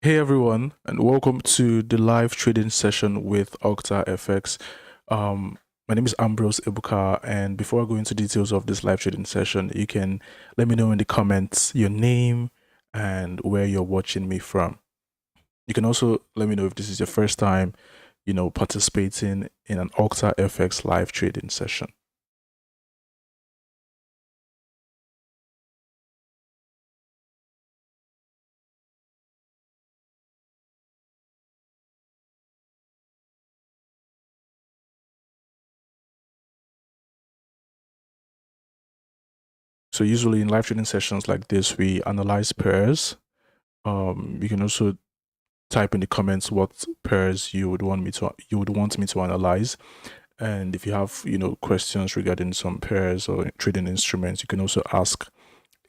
Hey everyone, and welcome to the live trading session with OctaFX. My name is Ambrose Ebuka, and before I go into details of this live trading session, you can let me know in the comments your name and where you're watching me from. You can also let me know if this is your first time, participating in an OctaFX live trading session. So usually in live trading sessions like this, we analyze pairs. You can also type in the comments what pairs you would want me to analyze, and if you have questions regarding some pairs or trading instruments, you can also ask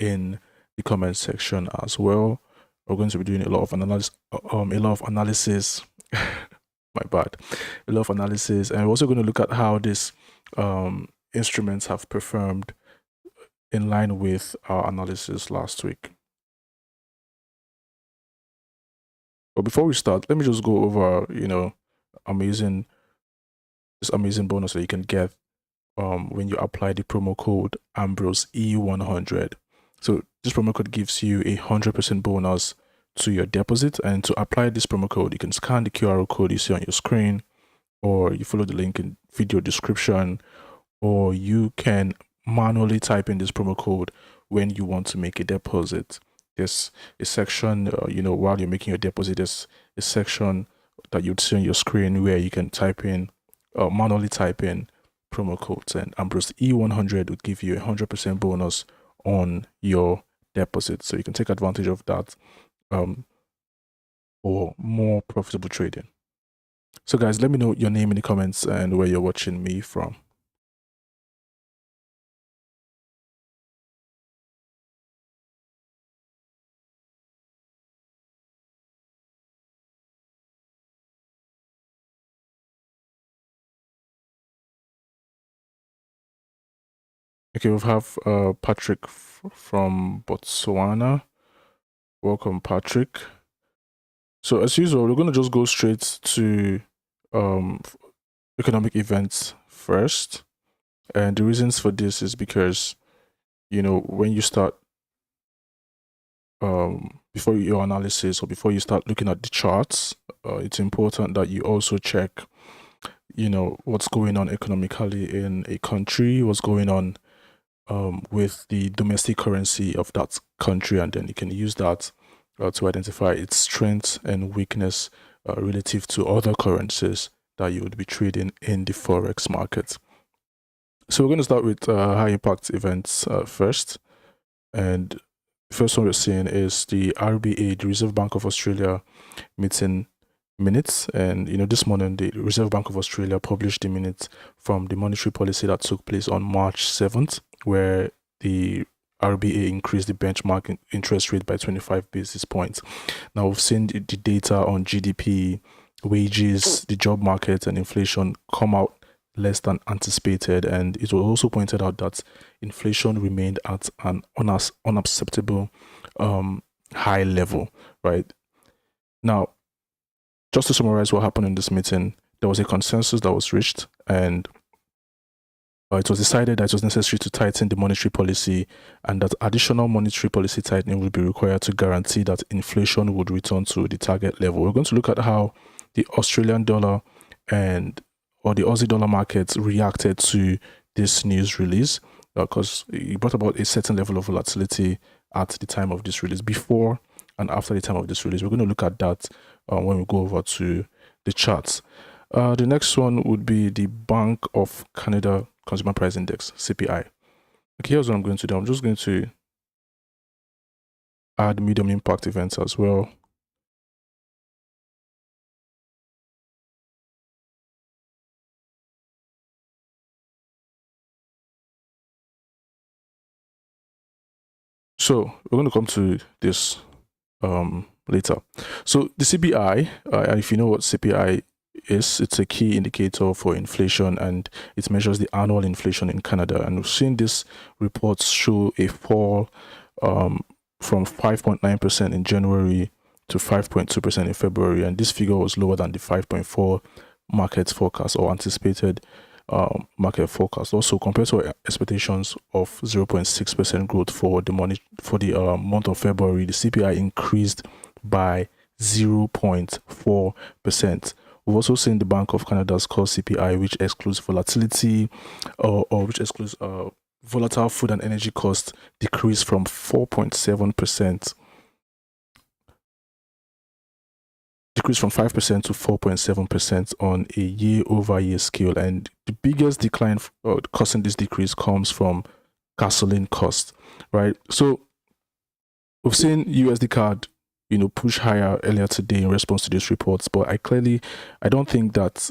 in the comment section as well. We're going to be doing a lot of analysis my bad, a lot of analysis, and we're also going to look at how these instruments have performed in line with our analysis last week. But before we start, let me just go over this amazing bonus that you can get when you apply the promo code Ambrose E100. So this promo code gives you 100% bonus to your deposit, and to apply this promo code, you can scan the QR code you see on your screen, or you follow the link in video description, or you can manually type in this promo code when you want to make a deposit. There's a section, while you're making your deposit, there's a section that you'd see on your screen where you can type in, manually type in promo codes, and Ambrose E100 would give you 100% bonus on your deposit. So you can take advantage of that for more profitable trading. So guys, let me know your name in the comments and where you're watching me from. Okay, we have Patrick from Botswana. Welcome, Patrick. So as usual, we're going to just go straight to economic events first. And the reasons for this is because, when you start, before your analysis or before you start looking at the charts, it's important that you also check, what's going on economically in a country, what's going on with the domestic currency of that country, and then you can use that to identify its strength and weakness relative to other currencies that you would be trading in the Forex market. So we're going to start with high impact events first. And the first one we're seeing is the RBA, the Reserve Bank of Australia, meeting minutes. And this morning the Reserve Bank of Australia published the minutes from the monetary policy that took place on March 7th, where the RBA increased the benchmark interest rate by 25 basis points. Now we've seen the data on GDP, wages, the job market, and inflation come out less than anticipated, and it was also pointed out that inflation remained at an unacceptable high level. Right now, just to summarize what happened in this meeting, there was a consensus that was reached, and it was decided that it was necessary to tighten the monetary policy, and that additional monetary policy tightening would be required to guarantee that inflation would return to the target level. We're going to look at how the Australian dollar or the Aussie dollar markets reacted to this news release, because it brought about a certain level of volatility at the time of this release, before and after the time of this release. We're going to look at that when we go over to the charts. The next one would be the Bank of Canada Consumer Price Index, CPI. Okay, here's what I'm going to do. I'm just going to add medium impact events as well. So we're going to come to this later. So the CPI, if you know what CPI is, it's a key indicator for inflation, and it measures the annual inflation in Canada. And we've seen this reports show a fall from 5.9% in January to 5.2% in February, and this figure was lower than the 5.4 market forecast or anticipated market forecast. Also, compared to our expectations of 0.6% growth for the month of February, the CPI increased by 0.4%. We've also seen the Bank of Canada's core CPI, which excludes volatility or which excludes volatile food and energy costs, decreased from 4.7%. Decreased from 5% to 4.7% on a year-over-year scale, and the biggest decline causing this decrease comes from gasoline cost, right? So we've seen USD CAD, push higher earlier today in response to these reports, but I don't think that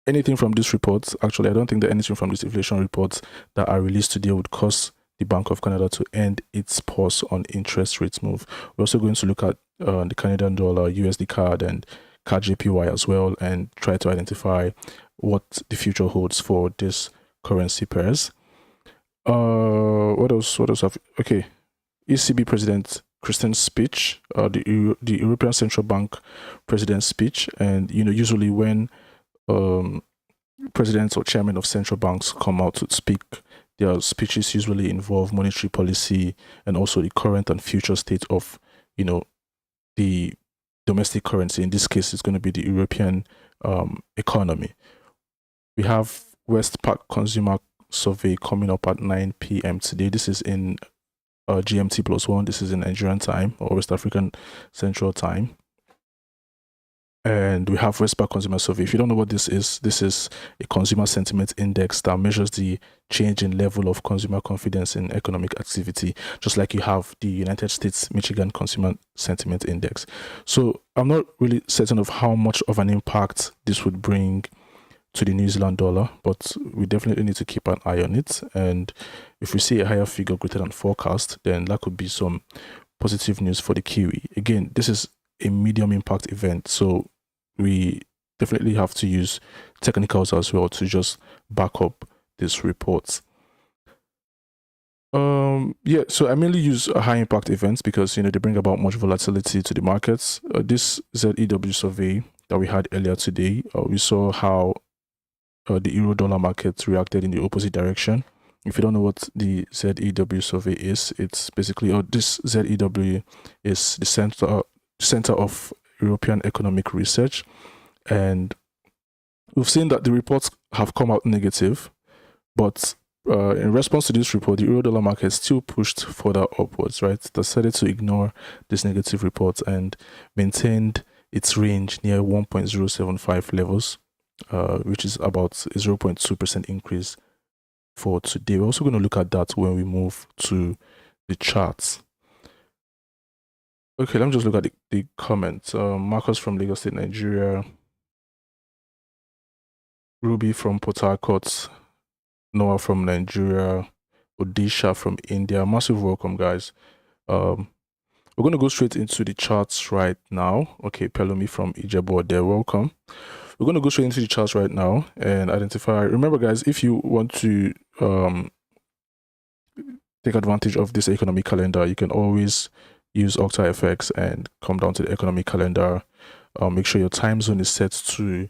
anything from these reports, actually, I don't think that anything from these inflation reports that are released today would cause the Bank of Canada to end its pause on interest rates move. We're also going to look at the Canadian dollar, USD CAD, and CAD JPY as well, and try to identify what the future holds for this currency pairs. What else have? Okay, ECB President Christian's speech, the European Central Bank President's speech, and usually when presidents or chairmen of central banks come out to speak, their speeches usually involve monetary policy and also the current and future state of the domestic currency. In this case, it's going to be the European economy. We have Westpac Consumer Survey coming up at 9 p.m. today. This is in GMT +1. This is in Nigerian time or West African Central Time. And we have Westpac Consumer Survey. If you don't know what this is a consumer sentiment index that measures the change in level of consumer confidence in economic activity, just like you have the United States Michigan Consumer Sentiment Index. So I'm not really certain of how much of an impact this would bring to the New Zealand dollar, but we definitely need to keep an eye on it. And if we see a higher figure greater than forecast, then that could be some positive news for the Kiwi. Again, this is a medium impact event, so we definitely have to use technicals as well to just back up these reports. Yeah, so I mainly use high impact events because they bring about much volatility to the markets. This ZEW survey that we had earlier today, we saw how the euro dollar market reacted in the opposite direction. If you don't know what the ZEW survey is, it's basically this ZEW is the center of European Economic Research, and we've seen that the reports have come out negative, but in response to this report, the euro-dollar market still pushed further upwards, right? It decided to ignore this negative report and maintained its range near 1.075 levels, which is about a 0.2% increase for today. We're also going to look at that when we move to the charts. Okay, let me just look at the comments. Marcus from Lagos State, Nigeria. Ruby from Port Harcourt. Noah from Nigeria. Odisha from India. Massive welcome, guys. We're going to go straight into the charts right now. Okay, Pelumi from Ijebu there, welcome. We're going to go straight into the charts right now and identify. Remember, guys, if you want to take advantage of this economic calendar, you can always use OctaFX and come down to the economic calendar. Make sure your time zone is set to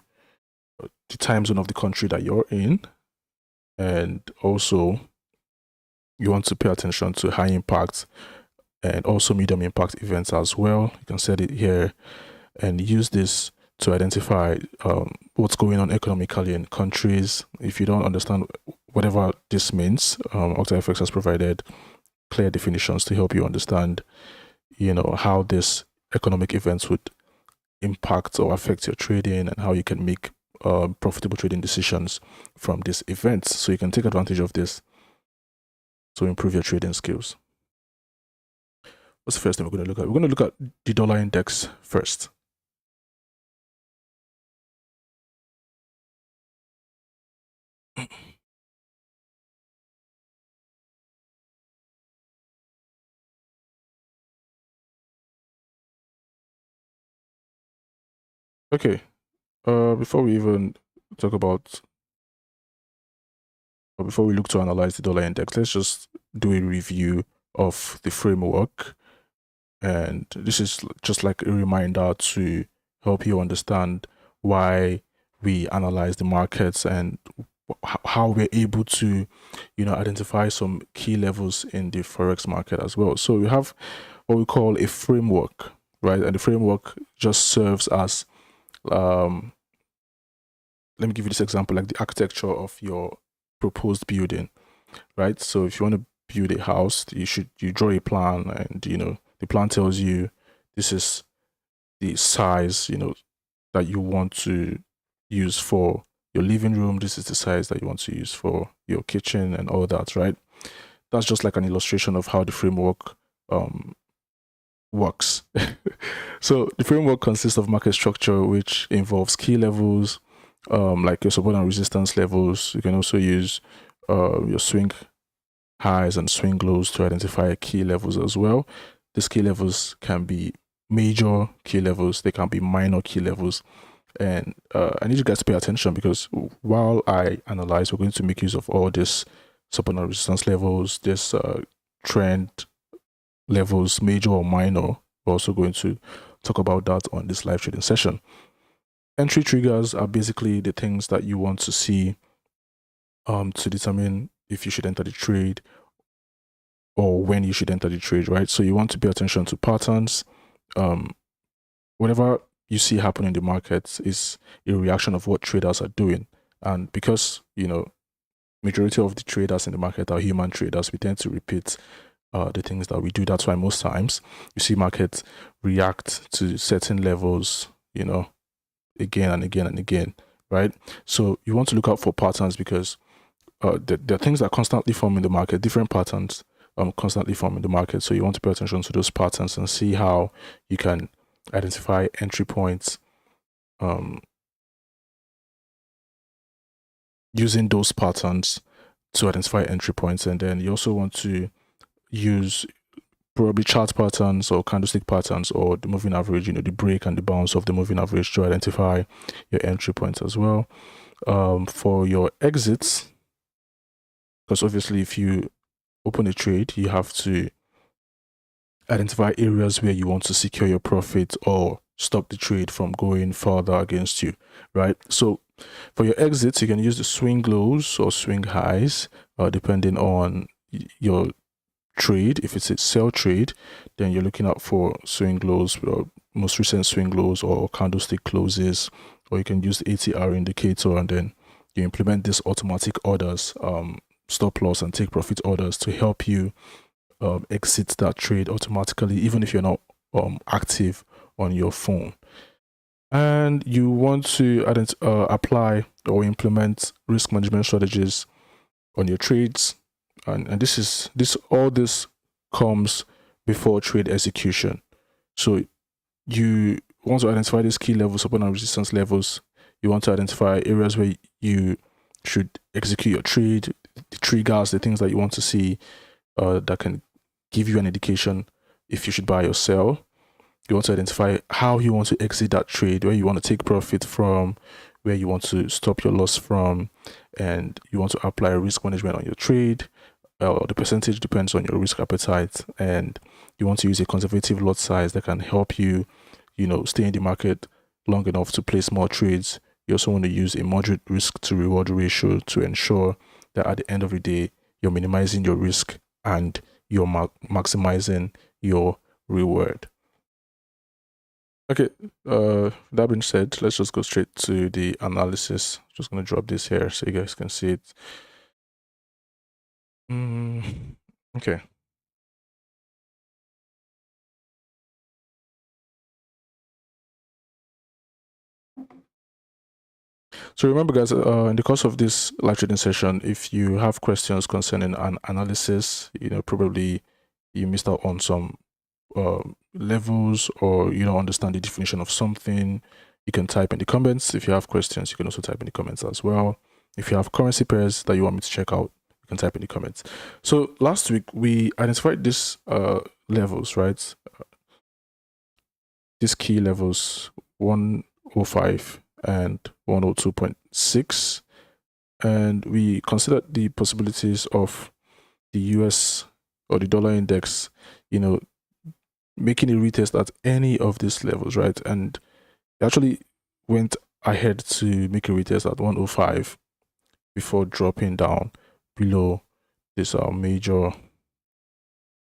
the time zone of the country that you're in, and also you want to pay attention to high impact and also medium impact events as well. You can set it here and use this to identify what's going on economically in countries. If you don't understand whatever this means, OctaFX has provided clear definitions to help you understand how this economic events would impact or affect your trading and how you can make profitable trading decisions from these events. So you can take advantage of this to improve your trading skills. What's the first thing we're going to look at? We're going to look at the dollar index first. Okay, before we even talk about, or before we look to analyze the dollar index, let's just do a review of the framework And this is just like a reminder to help you understand why we analyze the markets and how we're able to, identify some key levels in the Forex market as well. So we have what we call a framework, right? And the framework just serves as, let me give you this example, like the architecture of your proposed building, right? So if you want to build a house, you draw a plan, and the plan tells you this is the size that you want to use for your living room, this is the size that you want to use for your kitchen and all that, right? That's just like an illustration of how the framework works. So the framework consists of market structure, which involves key levels, like your support and resistance levels. You can also use your swing highs and swing lows to identify key levels as well. These key levels can be major key levels, they can be minor key levels. And I need you guys to pay attention, because while I analyze, we're going to make use of all this support and resistance levels, this trend levels, major or minor. We're also going to talk about that on this live trading session. Entry triggers are basically the things that you want to see to determine if you should enter the trade or when you should enter the trade, right? So you want to pay attention to patterns. Whatever you see happen in the markets is a reaction of what traders are doing. And because, majority of the traders in the market are human traders, we tend to repeat the things that we do. That's why most times you see markets react to certain levels, again and again and again, right? So you want to look out for patterns, because there are things that constantly form in the market, different patterns constantly form in the market. So you want to pay attention to those patterns and see how you can identify entry points using those patterns to identify entry points. And then you also want to use probably chart patterns or candlestick patterns or the moving average, the break and the bounce of the moving average to identify your entry points as well. For your exits, because obviously if you open a trade, you have to identify areas where you want to secure your profit or stop the trade from going further against you, right? So for your exits, you can use the swing lows or swing highs, depending on your trade. If it's a sell trade, then you're looking out for swing lows, most recent swing lows or candlestick closes, or you can use the ATR indicator, and then you implement these automatic orders, stop loss and take profit orders to help you exit that trade automatically, even if you're not active on your phone. And you want to apply or implement risk management strategies on your trades, and all this comes before trade execution. So you want to identify these key levels, support and resistance levels. You want to identify areas where you should execute your trade, the triggers, the things that you want to see that can give you an indication if you should buy or sell. You want to identify how you want to exit that trade, where you want to take profit from, where you want to stop your loss from, and you want to apply risk management on your trade. The percentage depends on your risk appetite, and you want to use a conservative lot size that can help you, stay in the market long enough to place more trades. You also want to use a moderate risk to reward ratio to ensure that at the end of the day, you're minimizing your risk and you're maximizing your reward. Okay, that being said, let's just go straight to the analysis. Just going to drop this here so you guys can see it. Okay. So remember, guys, in the course of this live trading session, if you have questions concerning an analysis, probably you missed out on some levels, or you don't understand the definition of something, you can type in the comments. If you have questions, you can also type in the comments as well. If you have currency pairs that you want me to check out, you can type in the comments. So last week we identified these levels, right? These key levels, 105 and 102.6, and we considered the possibilities of the US or the dollar index, making a retest at any of these levels, right? And it actually went ahead to make a retest at 105 before dropping down below this major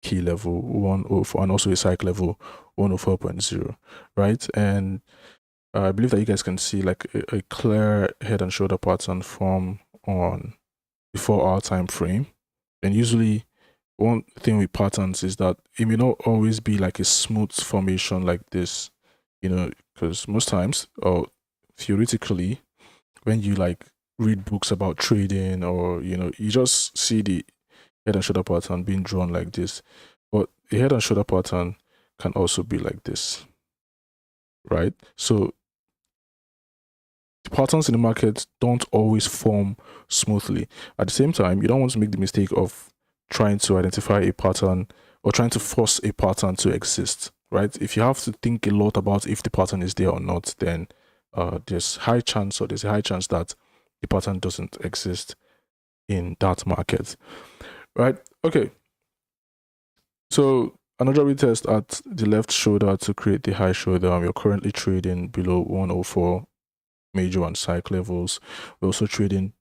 key level 104 and also a cycle level 104.0, right? And I believe that you guys can see like a clear head and shoulder pattern form on the 4-hour time frame. And usually one thing with patterns is that it may not always be like a smooth formation like this, you know, because most times, or theoretically, when you like read books about trading, or you know, you just see the head and shoulder pattern being drawn like this, but the head and shoulder pattern can also be like this, right? So the patterns in the market don't always form smoothly. At the same time, you don't want to make the mistake of trying to identify a pattern or trying to force a pattern to exist, right? If you have to think a lot about if the pattern is there or not, then there's a high chance that the pattern doesn't exist in that market, right? Okay, so another retest at the left shoulder to create the high shoulder, and we're currently trading below 104 major and cycle levels. We're also trading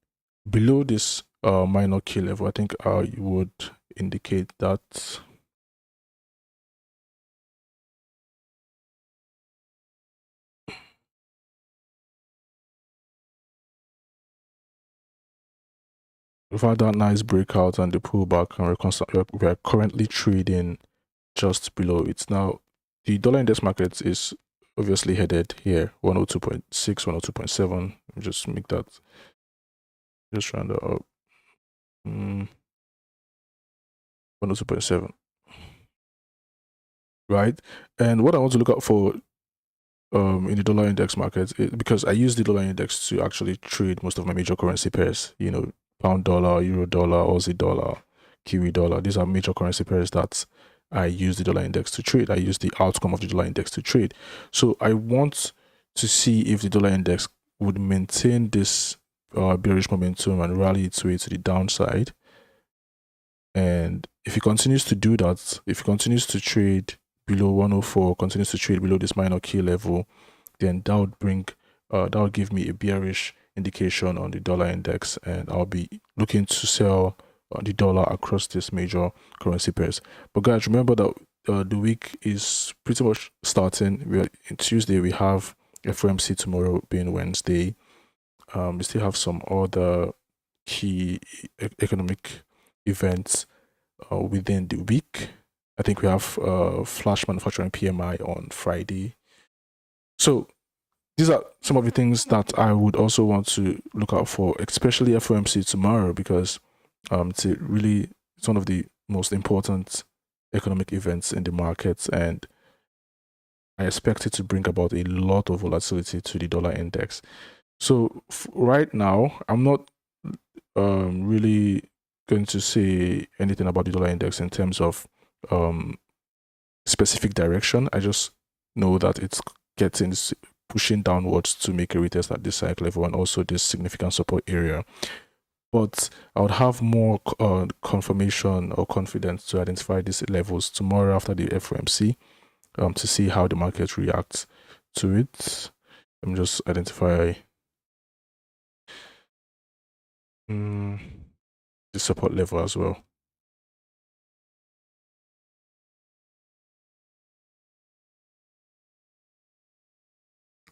below this minor key level. I think I would indicate that we've had that nice breakout and the pullback, and we're currently trading just below. It's now the dollar index market is obviously headed here 102.6, 102.7. Just make that, just round that up. 102.7, right? And what I want to look out for in the dollar index market, because I use the dollar index to actually trade most of my major currency pairs, you know, pound dollar, euro dollar, Aussie dollar, Kiwi dollar. These are major currency pairs that I use the dollar index to trade. I use the outcome of the dollar index to trade. So I want to see if the dollar index would maintain this bearish momentum and rally its way to the downside. And if it continues to do that, if it continues to trade below 104, continues to trade below this minor key level, then that would bring that would give me a bearish indication on the dollar index, and I'll be looking to sell the dollar across this major currency pairs. But guys, remember that the week is pretty much starting. In Tuesday, we have FOMC, tomorrow being Wednesday. We still have some other key economic events within the week. I think we have flash manufacturing PMI on Friday. So these are some of the things that I would also want to look out for, especially FOMC tomorrow, because it's one of the most important economic events in the markets, and I expect it to bring about a lot of volatility to the dollar index. So right now, I'm not really going to say anything about the dollar index in terms of specific direction. I just know that it's pushing downwards to make a retest at this cycle level and also this significant support area. But I would have more confirmation or confidence to identify these levels tomorrow after the FOMC to see how the market reacts to it. Let me just identify the support level as well.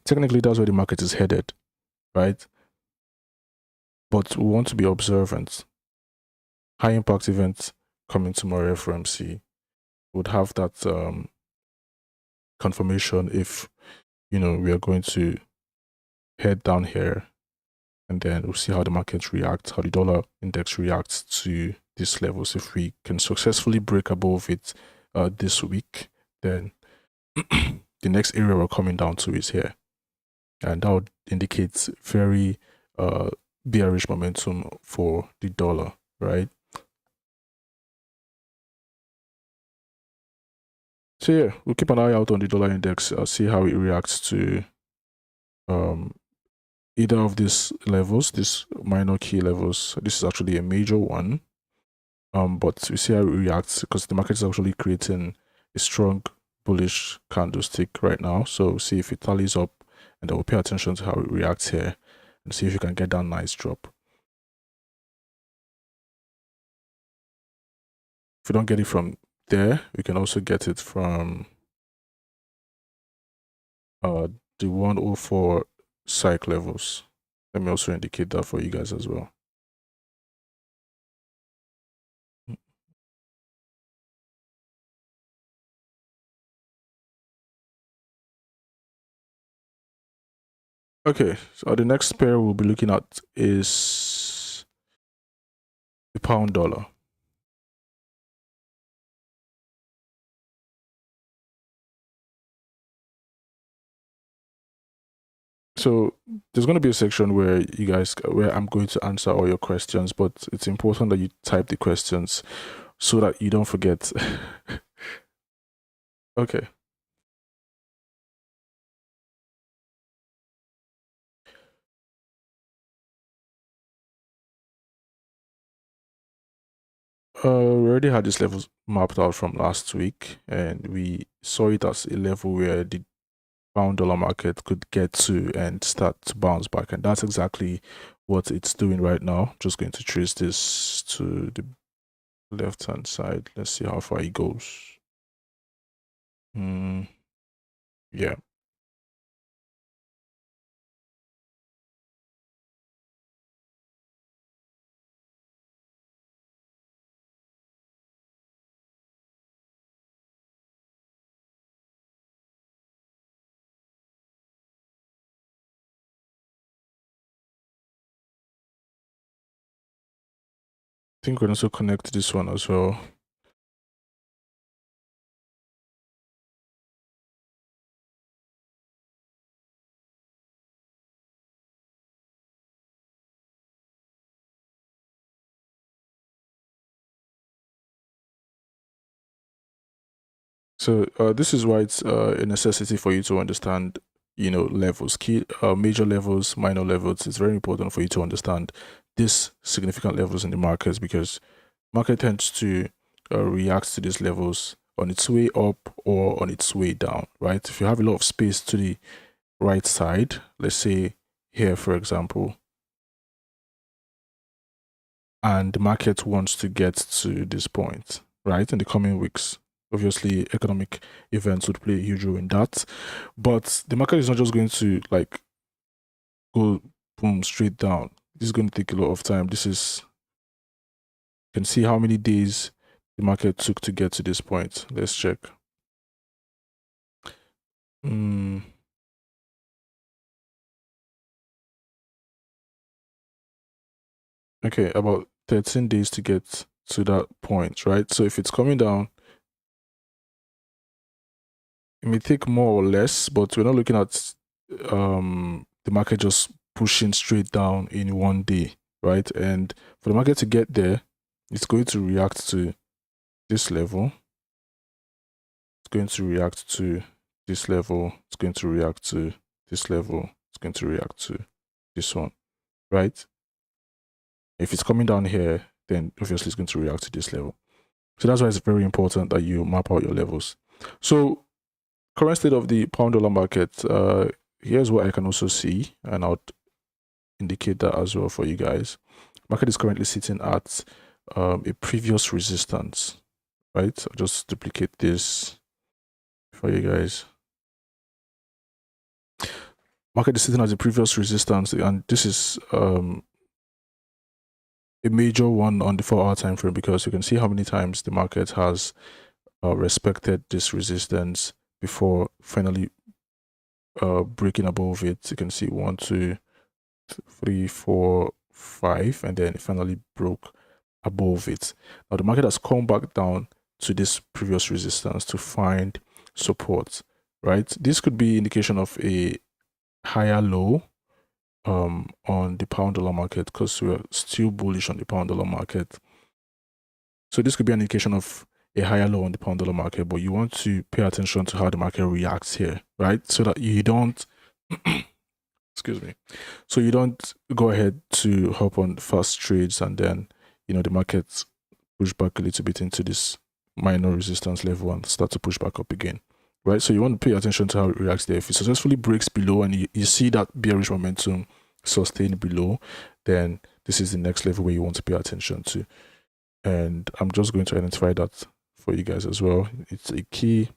Technically, that's where the market is headed, right? But we want to be observant. High impact events coming tomorrow, FOMC, would have that confirmation if, you know, we are going to head down here, and then we'll see how the market reacts, how the dollar index reacts to these levels. If we can successfully break above it this week, then the next area we're coming down to is here, and that would indicate very bearish momentum for the dollar, right? So yeah, we'll keep an eye out on the dollar index, see how it reacts to either of these levels, these minor key levels. This is actually a major one, but we see how it reacts because the market is actually creating a strong bullish candlestick right now. So see if it tallies up, and then we'll pay attention to how it reacts here and see if you can get that nice drop. If you don't get it from there, we can also get it from the 104 psych levels. Let me also indicate that for you guys as well. Okay, so the next pair we'll be looking at is the pound dollar. So there's going to be a section where I'm going to answer all your questions, but it's important that you type the questions so that you don't forget. Okay. We already had this levels mapped out from last week, and we saw it as a level where the pound dollar market could get to and start to bounce back, and that's exactly what it's doing right now. Just going to trace this to the left hand side. Let's see how far it goes. Yeah. I think we can also connect this one as well. So this is why it's a necessity for you to understand, levels, key major levels, minor levels. It's very important for you to understand these significant levels in the markets, because market tends to react to these levels on its way up or on its way down, right? If you have a lot of space to the right side, let's say here, for example, and the market wants to get to this point, right, in the coming weeks. Obviously, economic events would play a huge role in that, but the market is not just going to like go boom straight down. This is going to take a lot of time. You can see how many days the market took to get to this point. Let's check. Okay, about 13 days to get to that point, right? So if it's coming down, it may take more or less, but we're not looking at the market just pushing straight down in one day, right? And for the market to get there, it's going to react to this level. It's going to react to this level. It's going to react to this level. It's going to react to this one, right? If it's coming down here, then obviously it's going to react to this level. So that's why it's very important that you map out your levels. So current state of the pound dollar market, here's what I can also see, and I'll indicate that as well for you guys. Market is currently sitting at a previous resistance, right? I'll just duplicate this for you guys. Market is sitting at the previous resistance, and this is a major one on the 4-hour time frame, because you can see how many times the market has respected this resistance before finally breaking above it. You can see 1, 2, 3, 4, 5, and then it finally broke above it. Now the market has come back down to this previous resistance to find support, right? This could be indication of a higher low on the pound dollar market, because we're still bullish on the pound dollar market. So this could be an indication of a higher low on the pound dollar market, but you want to pay attention to how the market reacts here, right? So that you don't excuse me, so you don't go ahead to hop on fast trades and then the market push back a little bit into this minor resistance level and start to push back up again. right? So you want to pay attention to how it reacts there. If it successfully breaks below and you see that bearish momentum sustained below, then this is the next level where you want to pay attention to. And I'm just going to identify that for you guys as well. It's a key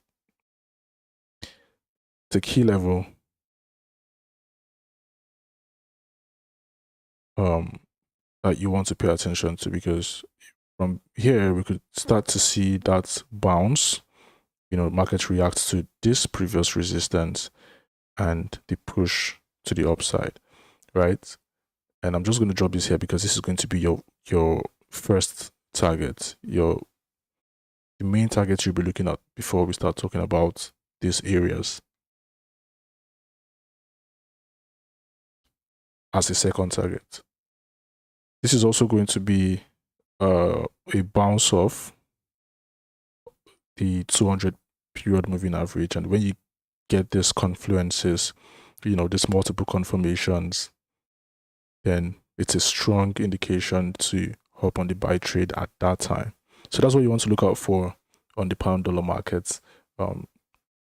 level that you want to pay attention to, because from here we could start to see that bounce. Market reacts to this previous resistance and the push to the upside, right? And I'm just going to drop this here because this is going to be your first target, the main target you'll be looking at before we start talking about these areas as a second target. This is also going to be a bounce off the 200 period moving average. And when you get these confluences, these multiple confirmations, then it's a strong indication to hop on the buy trade at that time. So that's what you want to look out for on the pound dollar markets.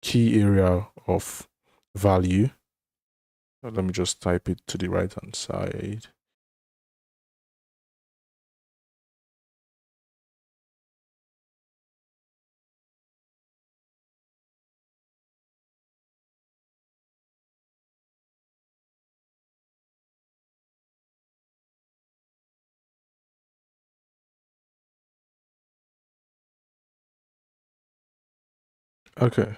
Key area of value. Let me just type it to the right hand side. Okay.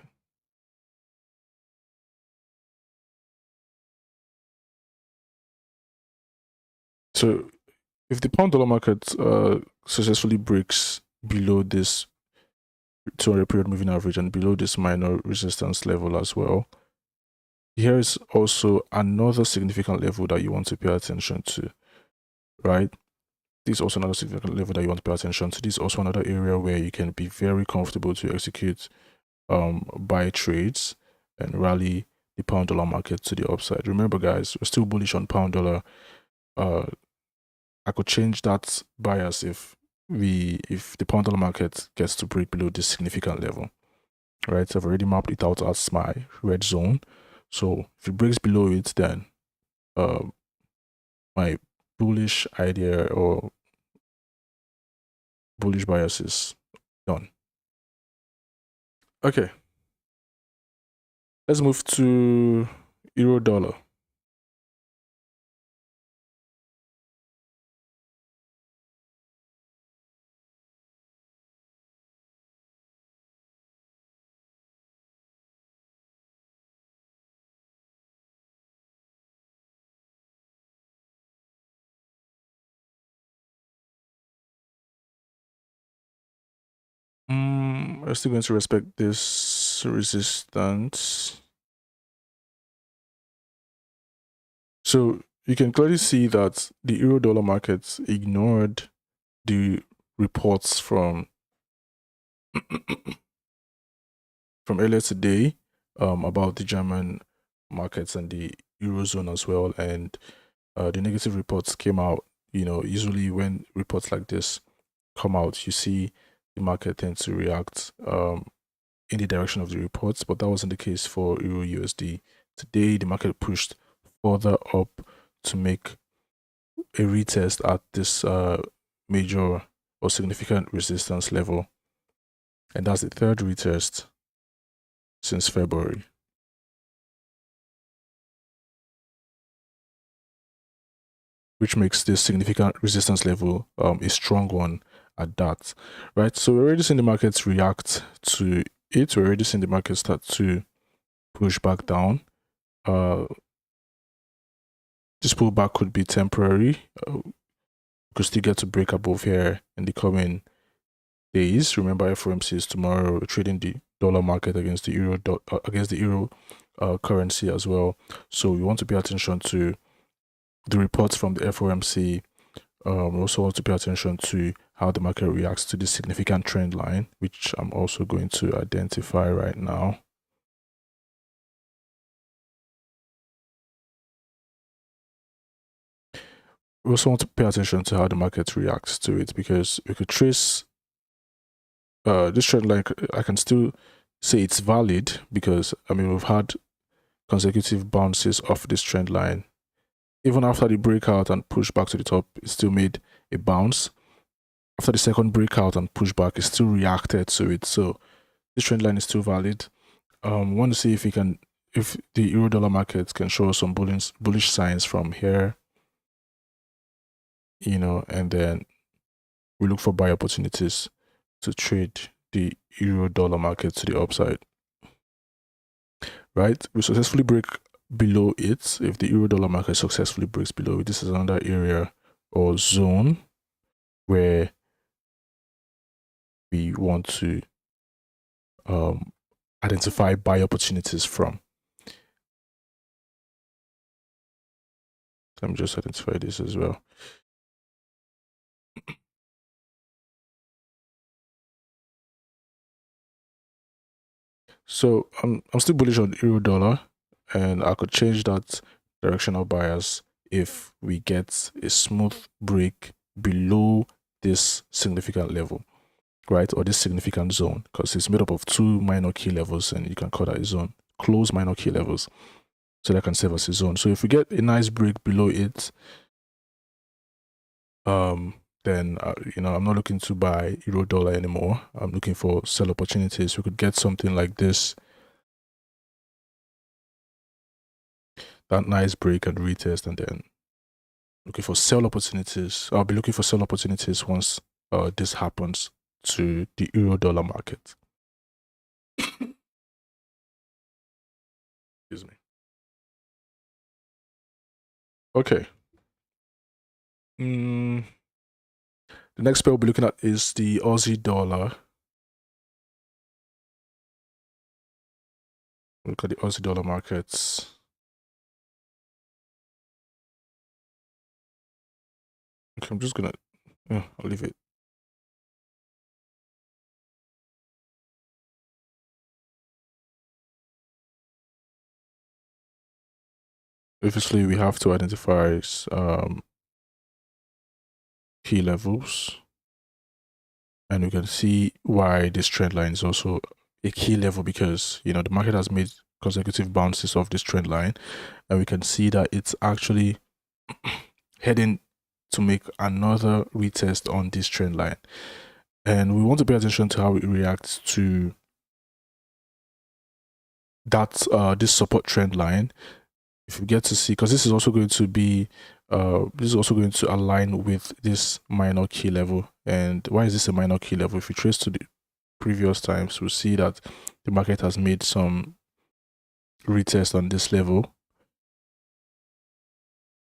So if the pound dollar market successfully breaks below this 200 period moving average and below this minor resistance level as well, here is also another significant level that you want to pay attention to, right? This is also another significant level that you want to pay attention to. This is also another area where you can be very comfortable to execute buy trades and rally the pound dollar market to the upside. Remember, guys, we're still bullish on pound dollar. I could change that bias if the pound dollar market gets to break below this significant level, right? So I've already mapped it out as my red zone. So if it breaks below it, then my bullish idea or bullish bias is done. Okay, let's move to euro dollar. We're still going to respect this resistance. So you can clearly see that the euro dollar market ignored the reports from earlier today about the German markets and the eurozone as well, and the negative reports came out. Usually when reports like this come out, you see the market tend to react in the direction of the reports, but that wasn't the case for Euro USD. Today, the market pushed further up to make a retest at this major or significant resistance level, and that's the third retest since February. Which makes this significant resistance level a strong one at that, right? So we're already seeing the markets react to it. We're already seeing the market start to push back down. This pullback could be temporary. Could still get to break above here in the coming days. Remember, FOMC is tomorrow. We're trading the dollar market against the euro currency as well. So we want to pay attention to the reports from the FOMC. We also want to pay attention to how the market reacts to this significant trend line, which I'm also going to identify right now. We also want to pay attention to how the market reacts to it, because we could trace this trend line. I can still say it's valid because, I mean, we've had consecutive bounces off this trend line. Even after the breakout and push back to the top, it still made a bounce. After the second breakout and pushback, it still reacted to it. So this trend line is still valid. Want to see if the euro dollar market can show some bullish signs from here, you know, and then we look for buy opportunities to trade the euro dollar market to the upside. Right? We successfully break below it. If the euro dollar market successfully breaks below it, this is another area or zone where we want to identify buy opportunities from. Let me just identify this as well. So I'm still bullish on euro dollar, and I could change that directional bias if we get a smooth break below this significant level, right? Or this significant zone, because it's made up of two minor key levels, and you can call that a zone. Close minor key levels, so that can serve as a zone. So if we get a nice break below it, then you know, I'm not looking to buy euro dollar anymore. I'm looking for sell opportunities. We could get something like this, that nice break and retest, and then looking for sell opportunities. I'll be looking for sell opportunities once this happens to the euro dollar market. Excuse me. Okay. The next pair we'll be looking at is the Aussie dollar. Look at the Aussie dollar markets. Okay, I'm just gonna, I'll leave it. Obviously, we have to identify key levels, and we can see why this trend line is also a key level, because, you know, the market has made consecutive bounces off this trend line, and we can see that it's actually heading to make another retest on this trend line, and we want to pay attention to how it reacts to that this support trend line. If we get to see, because this is also going to be align with this minor key level. And why is this a minor key level? If we trace to the previous times, we'll see that the market has made some retest on this level.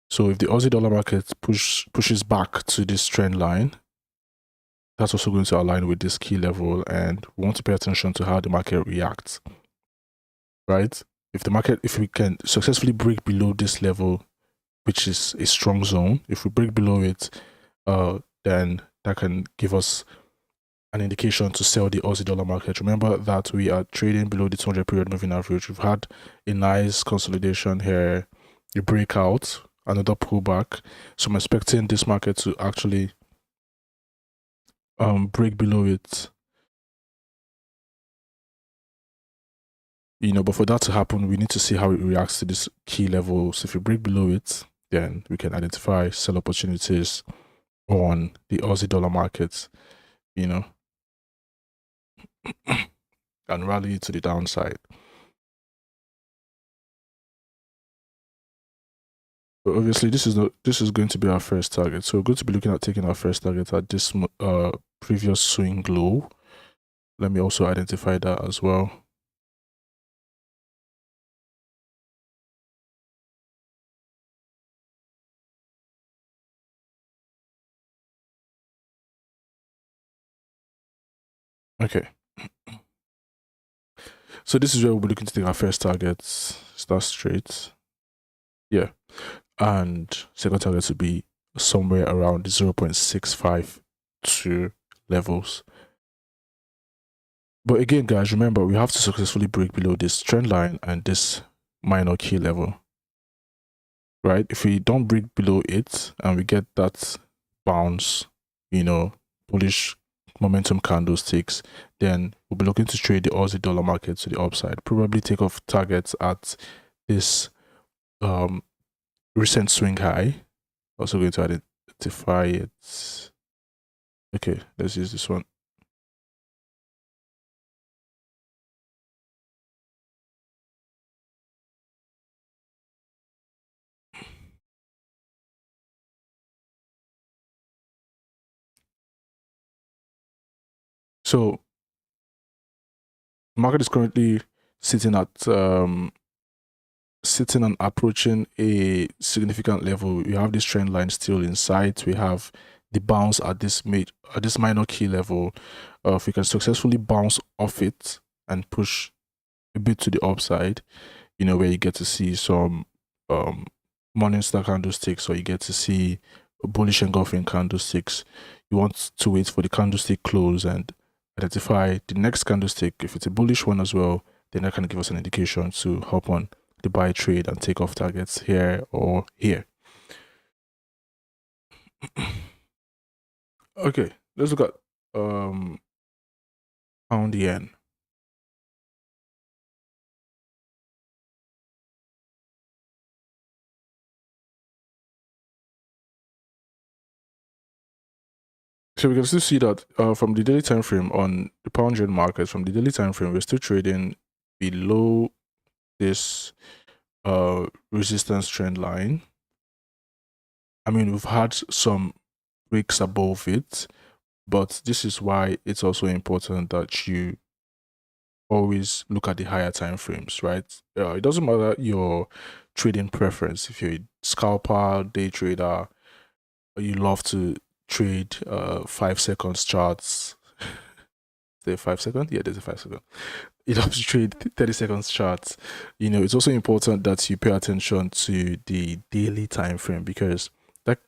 So if the Aussie dollar market pushes back to this trend line, that's also going to align with this key level, and we want to pay attention to how the market reacts, right? If we can successfully break below this level, which is a strong zone, if we break below it, then that can give us an indication to sell the Aussie dollar market. Remember that we are trading below the 200 period moving average. We've had a nice consolidation here, a breakout, another pullback. So I'm expecting this market to actually break below it. You know, but for that to happen, we need to see how it reacts to this key level. So if we break below it, then we can identify sell opportunities on the Aussie dollar market, you know, and rally to the downside. But obviously, this is going to be our first target. So we're going to be looking at taking our first target at this previous swing low. Let me also identify that as well. Okay. So this is where we'll be looking to take our first target. Start straight. Yeah. And second target would be somewhere around 0.652 levels. But again, guys, remember, we have to successfully break below this trend line and this minor key level, right? If we don't break below it and we get that bounce, you know, bullish momentum candlesticks, then we'll be looking to trade the Aussie dollar market to the upside. Probably take off targets at this recent swing high. Also going to identify it. Okay, let's use this one. So market is currently sitting at sitting and approaching a significant level. We have this trend line still in sight. We have the bounce at this minor key level. If we can successfully bounce off it and push a bit to the upside, you know, where you get to see some Morningstar candlesticks, or you get to see bullish engulfing candlesticks, you want to wait for the candlestick close and identify the next candlestick. If it's a bullish one as well, then that can give us an indication to hop on the buy trade and take off targets here or here. Okay, let's look at pound yen. So we can still see that from the daily time frame on the pound yen market, from the daily time frame, we're still trading below this resistance trend line. I mean, we've had some breaks above it, but this is why it's also important that you always look at the higher time frames, right? It doesn't matter your trading preference. If you're a scalper, day trader, or you love to trade 5 seconds charts. There 5 seconds? Yeah, there's a 5 second. You love to trade 30 seconds charts. You know, it's also important that you pay attention to the daily time frame, because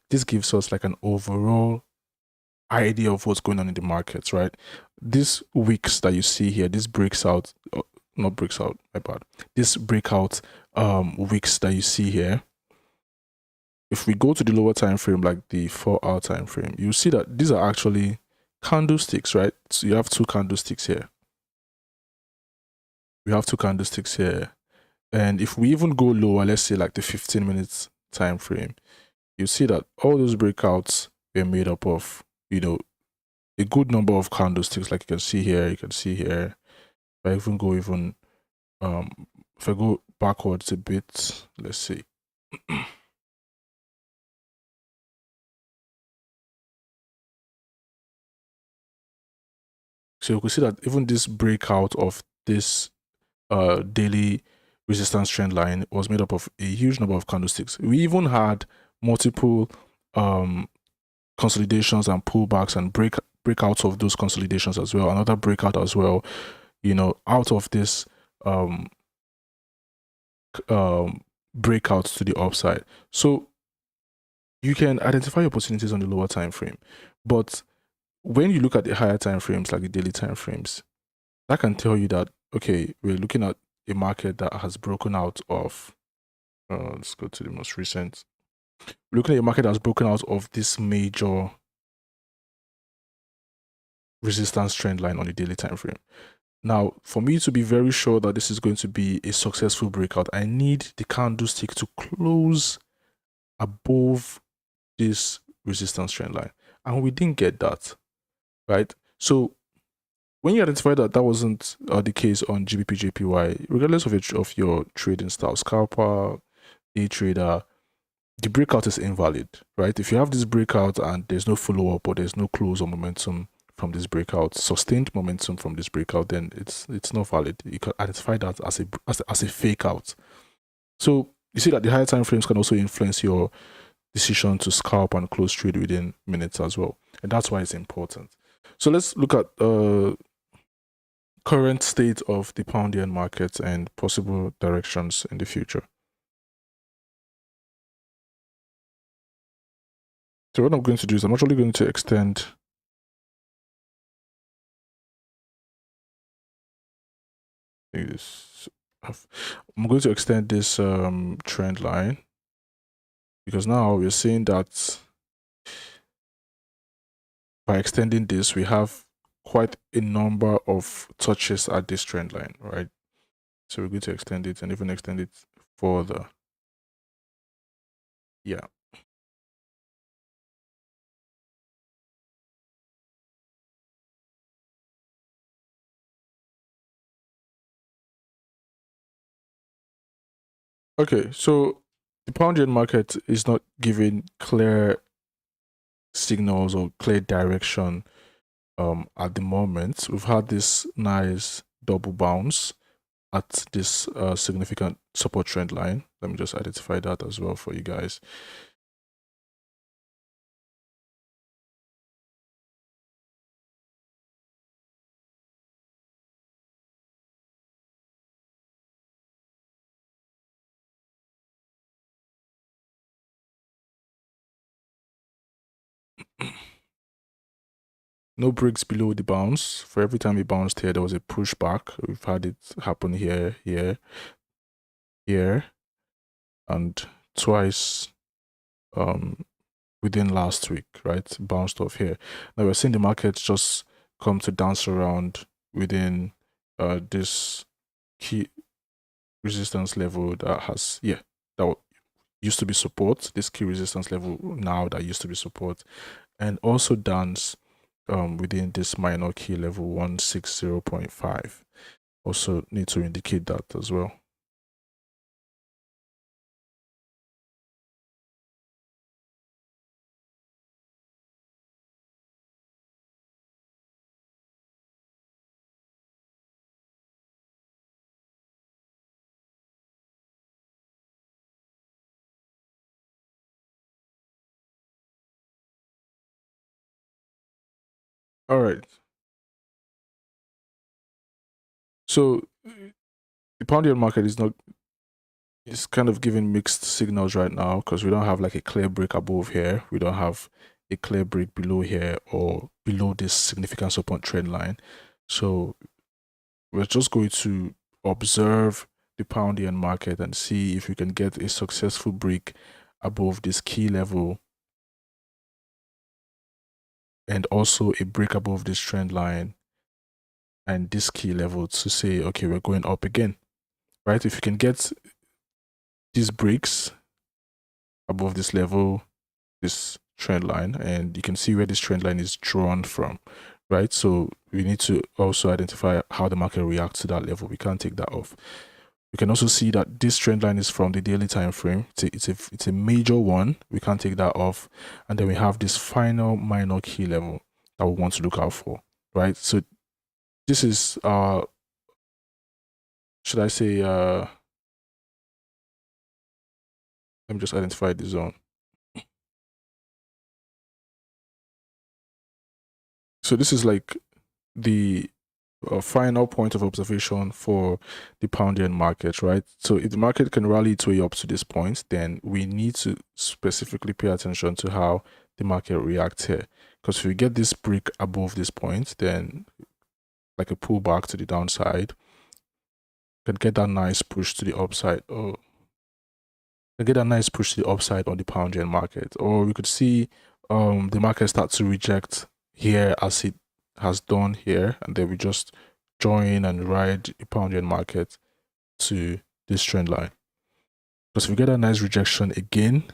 this gives us like an overall idea of what's going on in the markets, right? These wicks that you see here, this breaks out, not breaks out, my bad. This breakout wicks that you see here, if we go to the lower time frame, like the 4-hour time frame, you see that these are actually candlesticks, right? So you have 2 candlesticks here. We have 2 candlesticks here. And if we even go lower, let's say like the 15 minutes time frame, you see that all those breakouts were made up of, you know, a good number of candlesticks, like you can see here, you can see here. If I even go if I go backwards a bit, let's see. So you can see that even this breakout of this daily resistance trend line was made up of a huge number of candlesticks. We even had multiple consolidations and pullbacks and breakouts of those consolidations as well. Another breakout as well, you know, out of this breakouts to the upside. So you can identify opportunities on the lower time frame, but when you look at the higher time frames, like the daily time frames, that can tell you that, okay, we're looking at a market that has broken out of let's go to the most recent. We're looking at a market that's broken out of this major resistance trend line on the daily time frame. Now, for me to be very sure that this is going to be a successful breakout, I need the candlestick to close above this resistance trend line, and we didn't get that, right? So when you identify that that wasn't the case on GBP/JPY, regardless of your trading style, scalper, day trader, the breakout is invalid, right? If you have this breakout and there's no follow-up or there's no close or momentum from this breakout, sustained momentum from this breakout, then it's not valid. You can identify that as a fake out. So you see that the higher time frames can also influence your decision to scalp and close trade within minutes as well, and that's why it's important. So let's look at current state of the pound yen market and possible directions in the future. So what I'm going to do is I'm actually going to extend this. I'm going to extend this trend line, because now we're seeing that by extending this, we have quite a number of touches at this trend line, right? So we're going to extend it and even extend it further. Yeah. Okay, so the pound yen market is not giving clear signals or clear direction at the moment. We've had this nice double bounce at this significant support trend line. Let me just identify that as well for you guys. No breaks below the bounce. For every time it bounced here, there was a pushback. We've had it happen here, here, here, and twice within last week, right? Bounced off here. Now we're seeing the market just come to dance around within this key resistance level that has, that used to be support, this key resistance level now that used to be support, and also dance within this minor key level 160.5. Also need to indicate that as well. All right. So the pound yen market is not, it's kind of giving mixed signals right now because we don't have like a clear break above here. We don't have a clear break below here or below this significant support trend line. So we're just going to observe the pound yen market and see if we can get a successful break above this key level and also a break above this trend line and this key level to say, okay, we're going up again, right? If you can get these breaks above this level, this trend line, and you can see where this trend line is drawn from, right? So we need to also identify how the market reacts to that level. We can't take that off. We can also see that this trend line is from the daily time frame. It's a major one. We can't take that off. And then we have this final minor key level that we want to look out for, right? So this is should I say let me just identify the zone. So this is like the final point of observation for the pound yen market, right? So if the market can rally its way up to this point, then we need to specifically pay attention to how the market reacts here. Because if we get this break above this point, then like a pullback to the downside, can get that nice push to the upside. Or can get a nice push to the upside on the pound yen market. Or we could see the market start to reject here as it has done here, and then we just join and ride the pound yen market to this trend line. Because if we get a nice rejection again,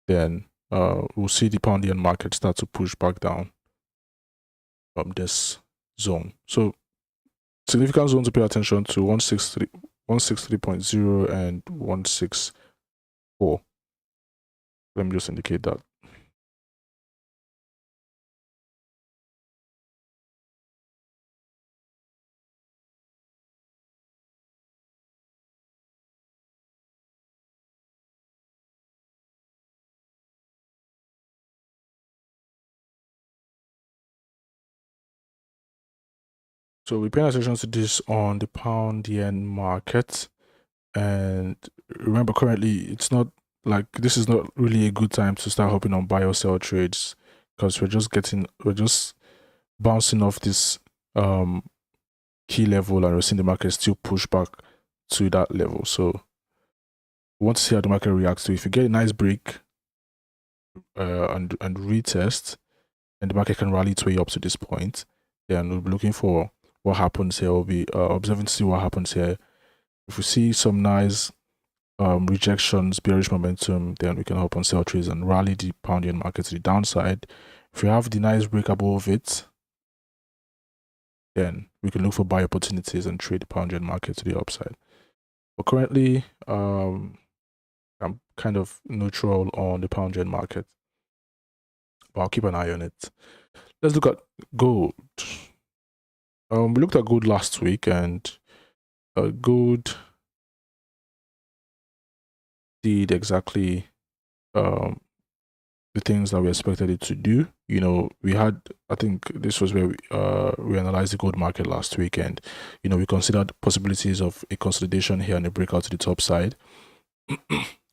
then we'll see the pound yen market start to push back down from this zone. So significant zone to pay attention to 163.0 and 164. Let me just indicate that. So we're paying attention to this on the pound yen market. And remember, currently, it's not like this is not really a good time to start hopping on buy or sell trades because we're just bouncing off this key level and we're seeing the market still push back to that level. So we want to see how the market reacts to it. If you get a nice break and retest, and the market can rally its way up to this point, then we'll be looking for what happens here. We'll be observing to see what happens here. If we see some nice rejections, bearish momentum, then we can hop on sell trades and rally the pound yen market to the downside. If we have the nice break above it, then we can look for buy opportunities and trade the pound yen market to the upside. But currently, I'm kind of neutral on the pound yen market, but I'll keep an eye on it. Let's look at gold. We looked at gold last week, and gold did exactly the things that we expected it to do. You know, we had, I think this was where we analyzed the gold market last week, and you know, we considered possibilities of a consolidation here and a breakout to the top side,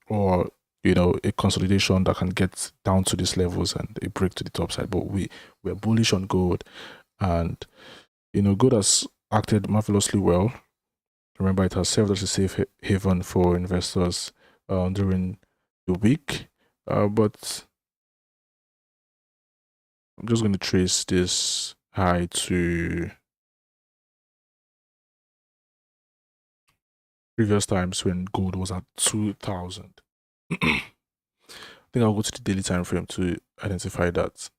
or you know, a consolidation that can get down to these levels and a break to the top side. But we're bullish on gold, and you know, gold has acted marvelously well. Remember, it has served as a safe haven for investors during the week, but I'm just going to trace this high to previous times when gold was at 2,000. I think I'll go to the daily time frame to identify that.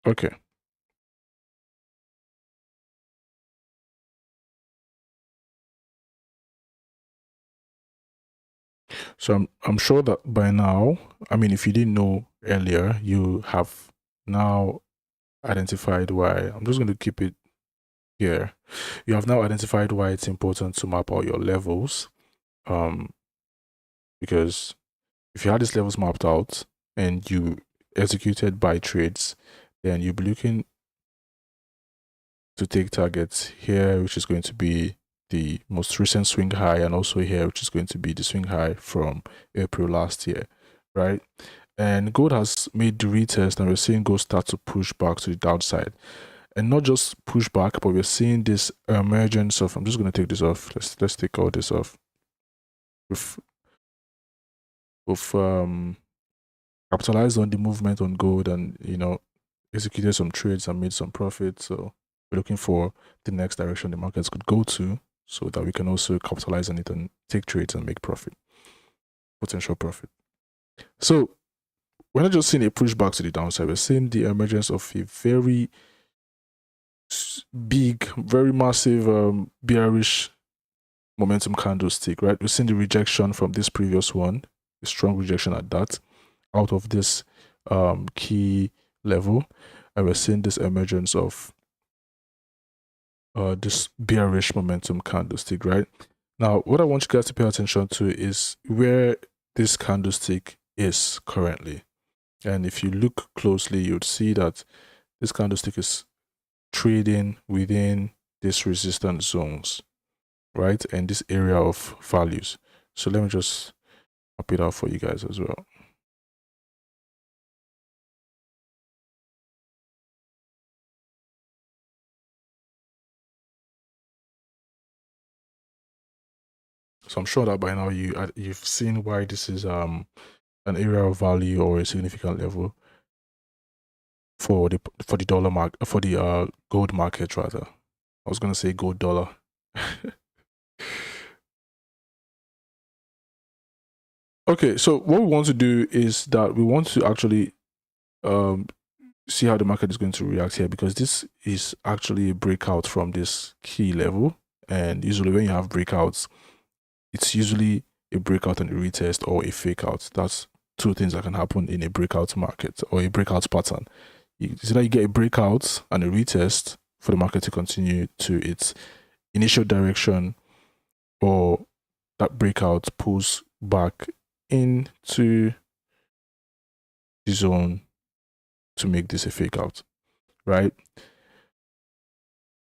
Okay. So I'm sure that by now, I mean, if you didn't know earlier, you have now identified why. I'm just going to keep it here. You have now identified why it's important to map out your levels. Because if you had these levels mapped out and you executed buy trades, then you'll be looking to take targets here, which is going to be the most recent swing high, and also here, which is going to be the swing high from April last year, right? And gold has made the retest, and we're seeing gold start to push back to the downside. And not just push back, but we're seeing this emergence of, I'm just going to take this off. Let's take all this off. We've capitalized on the movement on gold, and you know, executed some trades and made some profit. So we're looking for the next direction the markets could go to, so that we can also capitalize on it and take trades and make profit, potential profit. So we're not just seeing a pushback to the downside, we're seeing the emergence of a very big, very massive bearish momentum candlestick, right? We're seeing the rejection from this previous one, a strong rejection at that, out of this key level, and we're seeing this emergence of this bearish momentum candlestick, right? Now, what I want you guys to pay attention to is where this candlestick is currently. And if you look closely, you'd see that this candlestick is trading within these resistance zones, right? And this area of values. So let me just map it out for you guys as well. So I'm sure that by now you've seen why this is an area of value or a significant level for the dollar market, for the gold market rather. I was gonna say gold dollar. Okay, so what we want to do is that we want to actually see how the market is going to react here, because this is actually a breakout from this key level, and usually when you have breakouts, it's usually a breakout and a retest or a fake out. That's two things that can happen in a breakout market or a breakout pattern. It's either you get a breakout and a retest for the market to continue to its initial direction, or that breakout pulls back into the zone to make this a fake out, right?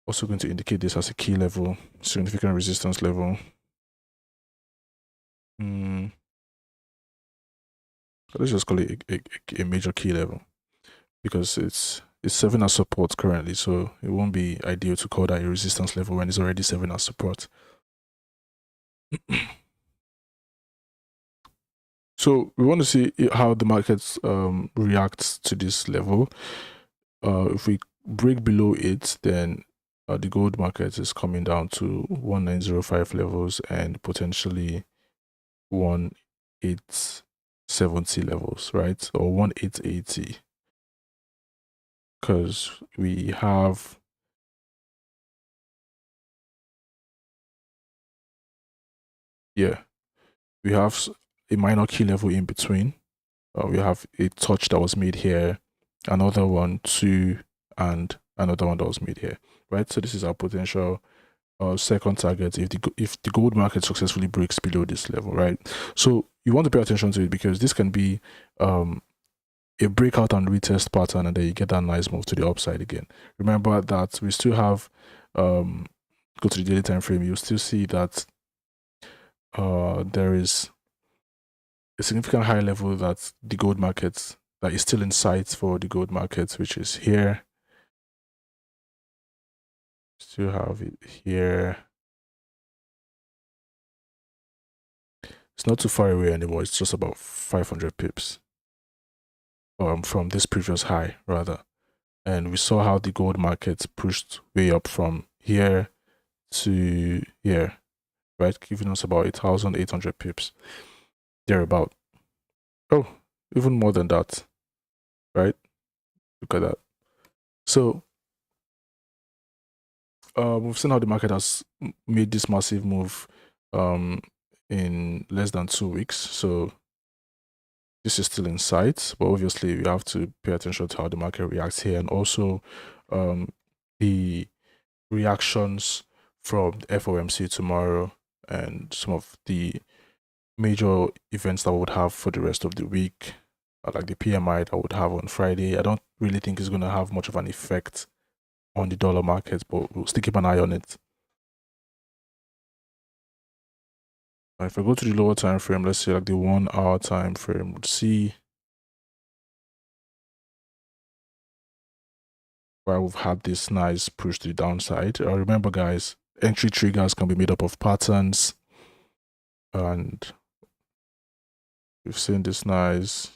Also going to indicate this as a key level, significant resistance level. Let's just call it a major key level, because it's serving as support currently, so it won't be ideal to call that a resistance level when it's already serving as support. So we want to see how the markets reacts to this level. If we break below it, then the gold market is coming down to 1905 levels and potentially 1870 levels, right? Or 1880, because we have we have a minor key level in between. We have a touch that was made here, another one, two, and another one that was made here, right? So this is our potential second target if the gold market successfully breaks below this level, right? So you want to pay attention to it because this can be a breakout and retest pattern, and then you get that nice move to the upside again. Remember that we still have go to the daily time frame, you'll still see that there is a significant high level that the gold market that is still in sight for the gold market, which is here. Still have it here. It's not too far away anymore. It's just about 500 pips from this previous high, rather. And we saw how the gold market pushed way up from here to here, right? Giving us about 1,800 pips, thereabout. Oh, even more than that, right? Look at that. So we've seen how the market has made this massive move in less than 2 weeks. So this is still in sight, but obviously we have to pay attention to how the market reacts here, and also the reactions from the FOMC tomorrow and some of the major events that we would have for the rest of the week, like the PMI that would have on Friday. I don't really think it's going to have much of an effect on the dollar market, but we'll still keep an eye on it. If I go to the lower time frame, let's say like the 1 hour time frame, we'll see where we've had this nice push to the downside. Remember guys, entry triggers can be made up of patterns, and we've seen this nice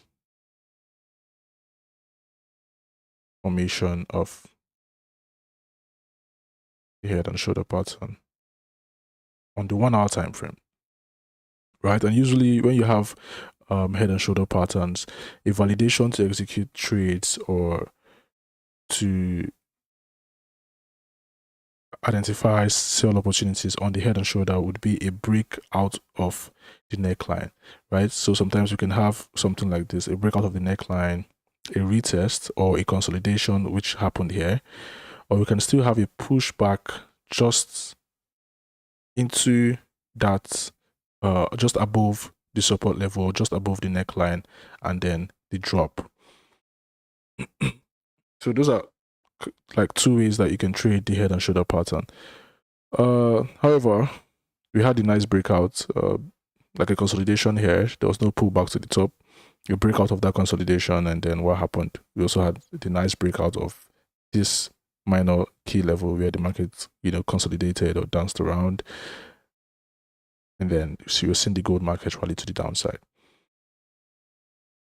formation of the head and shoulder pattern on the 1 hour time frame, right? And usually when you have head and shoulder patterns, a validation to execute trades or to identify sell opportunities on the head and shoulder would be a break out of the neckline, right? So sometimes you can have something like this, a breakout of the neckline, a retest, or a consolidation, which happened here, or we can still have a pushback just into that, just above the support level, just above the neckline, and then the drop. So those are like 2 ways that you can trade the head and shoulder pattern. However, we had a nice breakout, like a consolidation here. There was no pullback to the top. You break out of that consolidation, and then what happened? We also had the nice breakout of this minor key level where the market, consolidated or danced around, and then so you're seeing the gold market rally to the downside.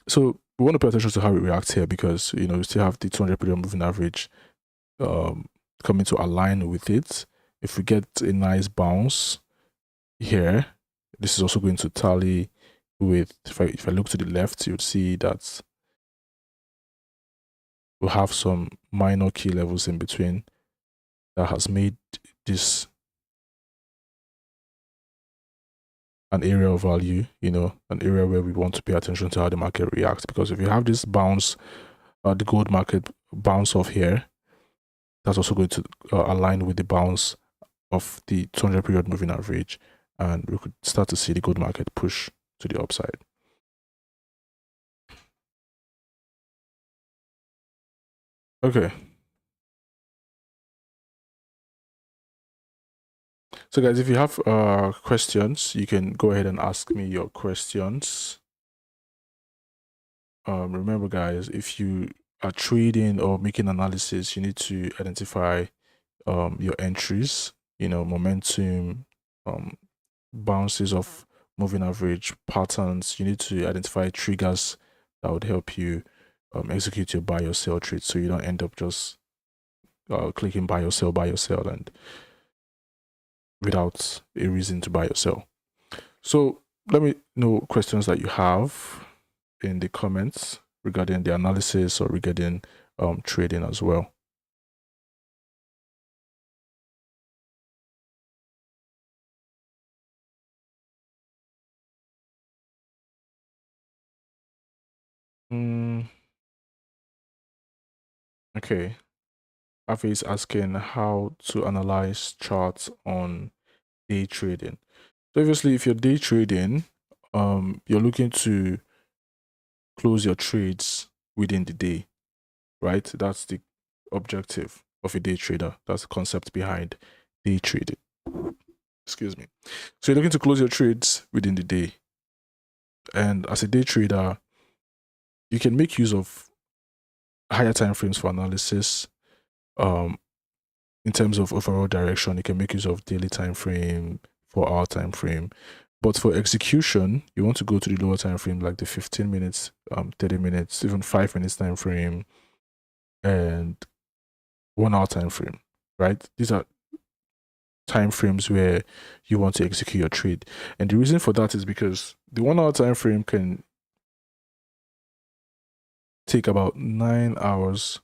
So we want to pay attention to how it reacts here, because we still have the 200 period moving average coming to align with it. If we get a nice bounce here, this is also going to tally with, if I look to the left, you'd see that we'll have some minor key levels in between that has made this an area of value, an area where we want to pay attention to how the market reacts. Because if you have this bounce, the gold market bounce off here, that's also going to align with the bounce of the 200 period moving average, and we could start to see the gold market push to the upside. Okay. So guys, if you have questions, you can go ahead and ask me your questions. Remember guys, if you are trading or making analysis, you need to identify your entries, momentum, bounces of moving average patterns. You need to identify triggers that would help you execute your buy or sell trade, so you don't end up just clicking buy or sell, and without a reason to buy or sell. So let me know questions that you have in the comments regarding the analysis or regarding trading as well. Okay. Avi is asking how to analyze charts on day trading. So obviously, if you're day trading, you're looking to close your trades within the day, right? That's the objective of a day trader. That's the concept behind day trading. Excuse me. So you're looking to close your trades within the day. And as a day trader, you can make use of higher time frames for analysis. In terms of overall direction, you can make use of daily time frame, 4-hour time frame. But for execution, you want to go to the lower time frame, like the 15 minutes, 30 minutes, even 5 minutes time frame, and 1-hour time frame, right? These are time frames where you want to execute your trade. And the reason for that is because the 1-hour time frame can take about 9 hours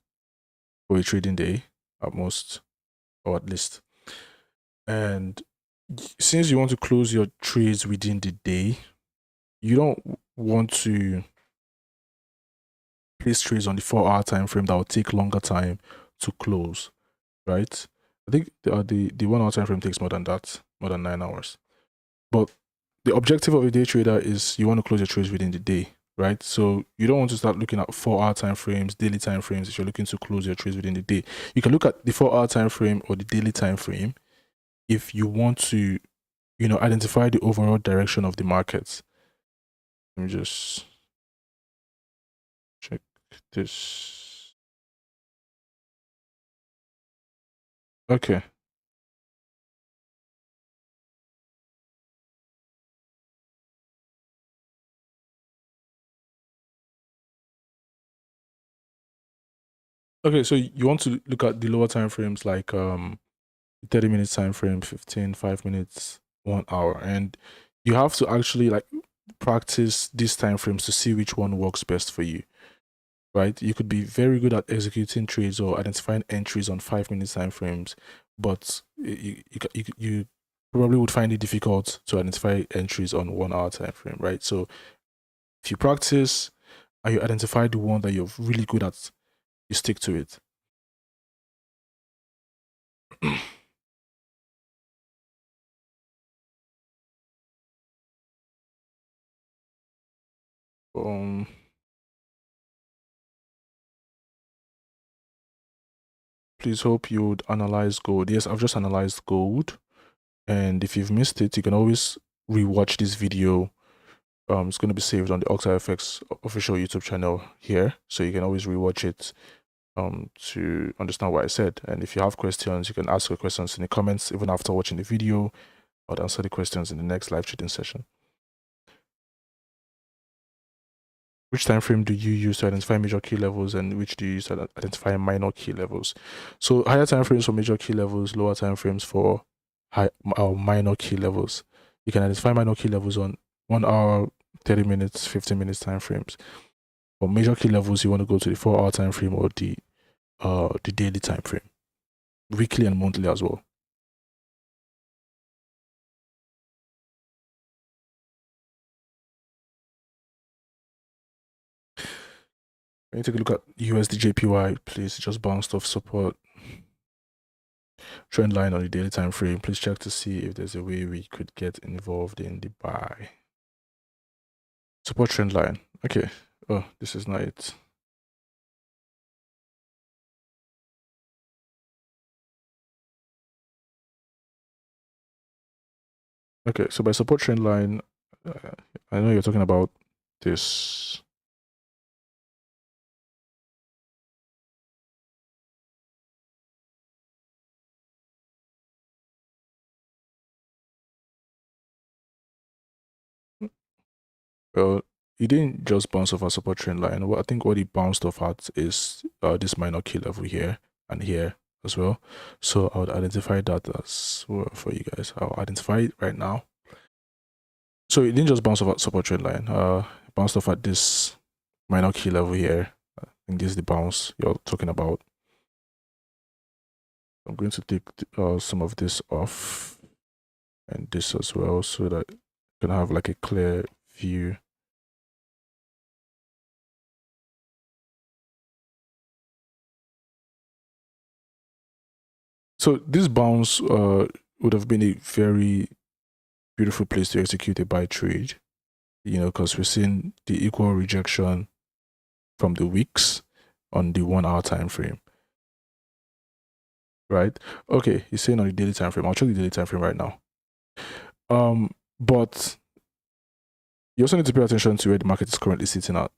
for a trading day at most, or at least. And since you want to close your trades within the day, you don't want to place trades on the 4-hour time frame that will take longer time to close, right? I think the 1-hour time frame takes more than that, more than 9 hours. But the objective of a day trader is you want to close your trades within the day, right? So you don't want to start looking at 4-hour time frames, daily time frames if you're looking to close your trades within the day. You can look at the 4-hour time frame or the daily time frame if you want to, identify the overall direction of the markets. Let me just check this. Okay. Okay, so you want to look at the lower time frames, like 30 minutes time frame, 15, 5 minutes, 1 hour. And you have to actually like practice these time frames to see which one works best for you. Right? You could be very good at executing trades or identifying entries on 5 minutes time frames, but you probably would find it difficult to identify entries on 1 hour time frame, right? So if you practice and you identify the one that you're really good at, you stick to it. Please hope you would analyze gold. Yes, I've just analyzed gold. And if you've missed it, you can always rewatch this video. It's going to be saved on the OctaFX official YouTube channel here. So you can always rewatch it to understand what I said. And if you have questions, you can ask your questions in the comments even after watching the video. I'll answer the questions in the next live trading session. Which time frame do you use to identify major key levels, and which do you use to identify minor key levels? So higher time frames for major key levels, lower time frames for minor key levels. You can identify minor key levels on 1 hour, 30 minutes, 15 minutes time frames. For major key levels, you want to go to the 4-hour time frame or the daily time frame, weekly and monthly as well. When you take a look at USD JPY, please, just bounced off support trend line on the daily time frame. Please check to see if there's a way we could get involved in the buy. Support trend line. Okay. Oh, this is not it. Okay, so by support trend line, I know you're talking about this. Well, it didn't just bounce off a support trend line. What I think what it bounced off at is this minor key level here and here as well. So I would identify that as well for you guys. I'll identify it right now. So it didn't just bounce off at support trend line. It bounced off at this minor key level here. I think this is the bounce you're talking about. I'm going to take some of this off and this as well so that you can have like a clear view. So this bounce would have been a very beautiful place to execute a buy trade, you know, because we're seeing the equal rejection from the wicks on the 1 hour time frame. Right? Okay, he's saying on the daily time frame. I'll check the daily time frame right now. But you also need to pay attention to where the market is currently sitting at.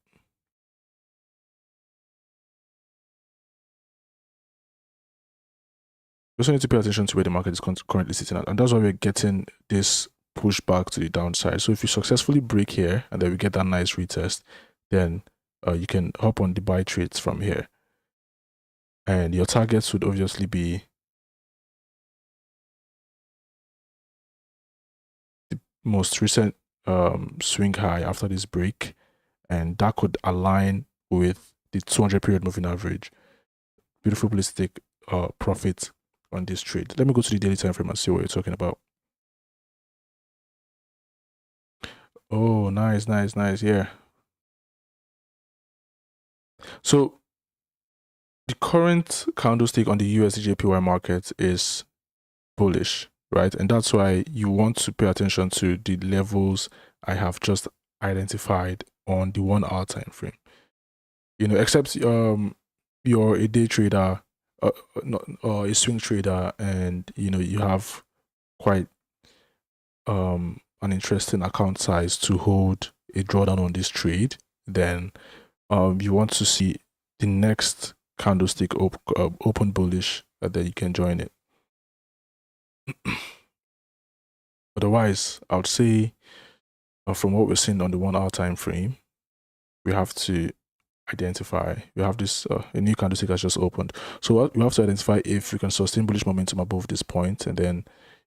You also need to pay attention to where the market is currently sitting at, and that's why we're getting this pushback to the downside. So if you successfully break here and then we get that nice retest, then you can hop on the buy trades from here, and your targets would obviously be the most recent swing high after this break, and that could align with the 200 period moving average. Beautiful place to take profit on this trade. Let me go to the daily time frame and see what you're talking about. Oh, nice. Yeah. So the current candlestick on the USD/JPY market is bullish, right? And that's why you want to pay attention to the levels I have just identified on the 1 hour time frame. You know, except you're a day trader, a swing trader, and you know you have quite an interesting account size to hold a drawdown on this trade, then you want to see the next candlestick open bullish, then you can join it. Otherwise, I would say from what we're seeing on the 1 hour time frame, we have to identify, we have this a new candlestick has just opened, so we have to identify if we can sustain bullish momentum above this point, and then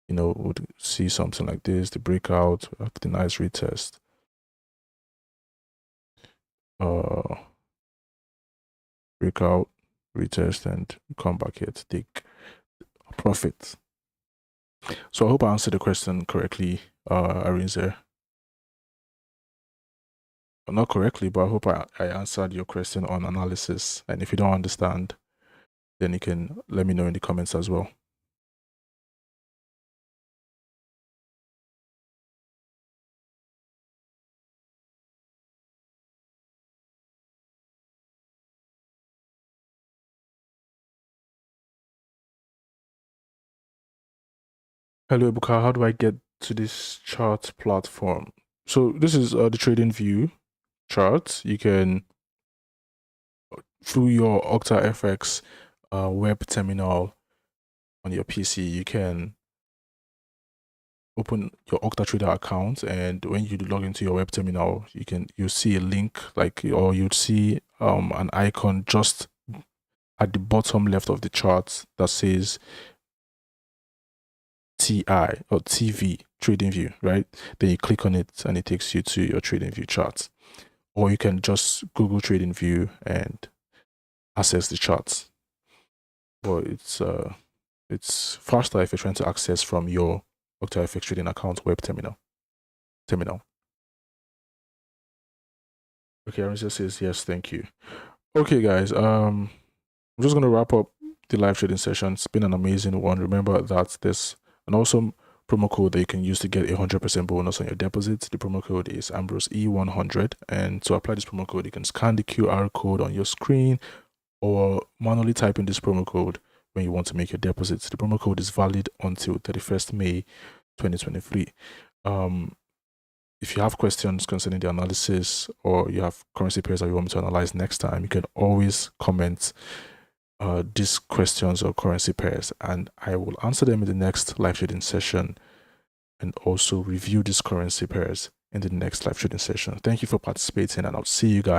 you know we'll see something like this, the breakout after the nice retest, breakout, retest, and come back here to take a profit. So I hope I answered the question correctly, Arinze. Not correctly, but I hope I answered your question on analysis. And if you don't understand, then you can let me know in the comments as well. Hello, Ebuka. How do I get to this chart platform? So this is the trading view chart. You can, through your OctaFX web terminal on your PC, you can open your OctaTrader account, and when you log into your web terminal, you'll see a link, like, or you'd see an icon just at the bottom left of the chart that says TI or TV trading view, right? Then you click on it and it takes you to your trading view chart. Or you can just Google trading view and access the charts. But it's faster if you're trying to access from your OctaFX trading account web terminal. Okay, Aaron says yes, thank you. Okay, guys, I'm just gonna wrap up the live trading session. It's been an amazing one. Remember that there's an awesome promo code that you can use to get 100% bonus on your deposits. The promo code is Ambrose E100, and to apply this promo code, you can scan the QR code on your screen or manually type in this promo code when you want to make your deposits. The promo code is valid until 31st May 2023. If you have questions concerning the analysis, or you have currency pairs that you want me to analyze next time, you can always comment these questions or currency pairs, and I will answer them in the next live trading session and also review these currency pairs in the next live trading session. Thank you for participating, and I'll see you guys.